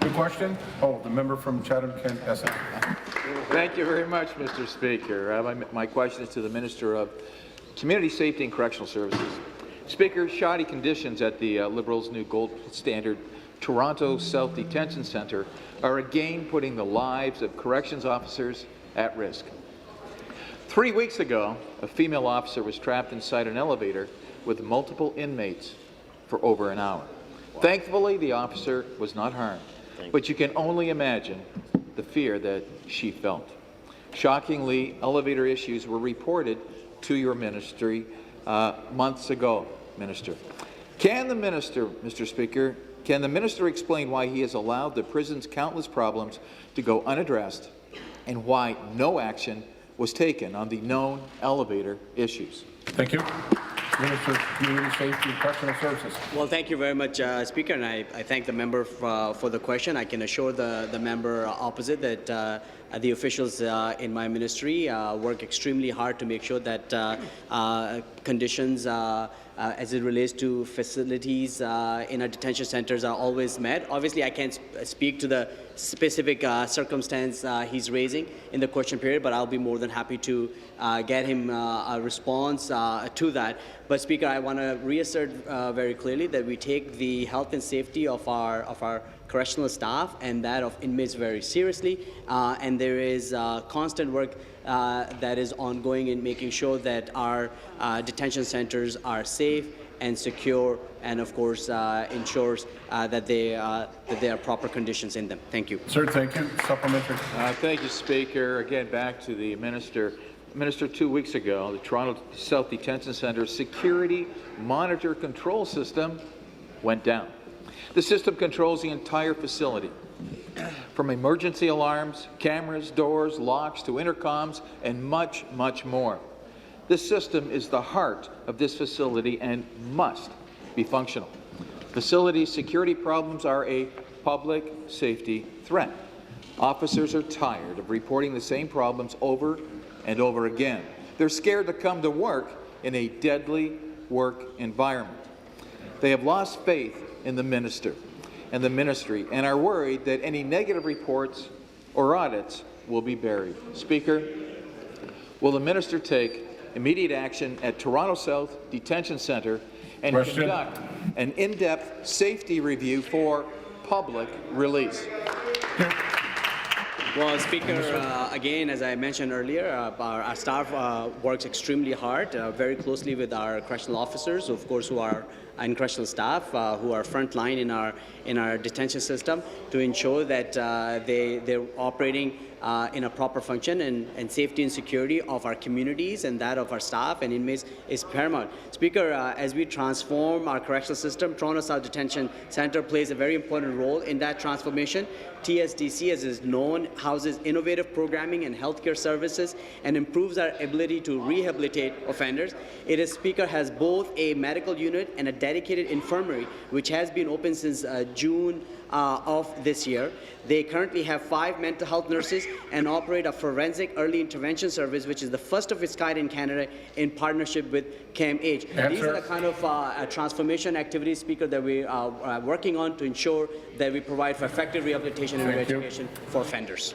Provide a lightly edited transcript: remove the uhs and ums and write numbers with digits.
The question? Oh, the member from Chatham-Kent-Essex. Thank you very much, Mr. Speaker. My question is to the Minister of Community Safety and Correctional Services. Speaker, shoddy conditions at the Liberals' new gold standard Toronto South Detention Centre are again putting the lives of corrections officers at risk. 3 weeks ago, a female officer was trapped inside an elevator with multiple inmates for over an hour. Thankfully, the officer was not harmed, but you can only imagine the fear that she felt. Shockingly, elevator issues were reported to your ministry months ago, Minister. Can the Minister, Mr. Speaker, can the Minister explain why he has allowed the prison's countless problems to go unaddressed and why no action was taken on the known elevator issues? Thank you. Minister of Community Safety and Correctional Services. Well, thank you very much, Speaker, and I thank the member for the question. I can assure the member opposite that the officials in my ministry work extremely hard to make sure that conditions as it relates to facilities in our detention centres are always met. Obviously, I can't speak to the specific circumstance he's raising in the question period, but I'll be more than happy to get him a response to that. But Speaker, I want to reassert very clearly that we take the health and safety of our correctional staff and that of inmates very seriously, and there is constant work that is ongoing in making sure that our detention centres are safe and secure, and of course ensures that there are proper conditions in them. Thank you. Sir, thank you. Supplementary. Thank you, Speaker. Again, back to the Minister. Minister, 2 weeks ago, the Toronto South Detention Centre's security monitor control system went down. The system controls the entire facility, from emergency alarms, cameras, doors, locks, to intercoms, and much, much more. This system is the heart of this facility and must be functional. Facility security problems are a public safety threat. Officers are tired of reporting the same problems over and over again. They're scared to come to work in a deadly work environment. They have lost faith in the minister and the ministry and are worried that any negative reports or audits will be buried. Speaker, will the minister take immediate action at Toronto South Detention Centre and conduct an in-depth safety review for public release? Well, Speaker, again, as I mentioned earlier, our staff works extremely hard, very closely with our correctional officers, of course, who are in correctional staff, who are frontline in our detention system, to ensure that they're operating in a proper function, and safety and security of our communities and that of our staff and inmates is paramount. Speaker, as we transform our correctional system, Toronto South Detention Centre plays a very important role in that transformation. TSDC, as is known, houses innovative programming and healthcare services and improves our ability to rehabilitate offenders. It is, Speaker, has both a medical unit and a dedicated infirmary, which has been open since June of this year. They currently have 5 mental health nurses and operate a forensic early intervention service, which is the first of its kind in Canada in partnership with CAMH. These are the kind of transformation activities, Speaker, that we are working on to ensure that we provide for effective rehabilitation and education for offenders.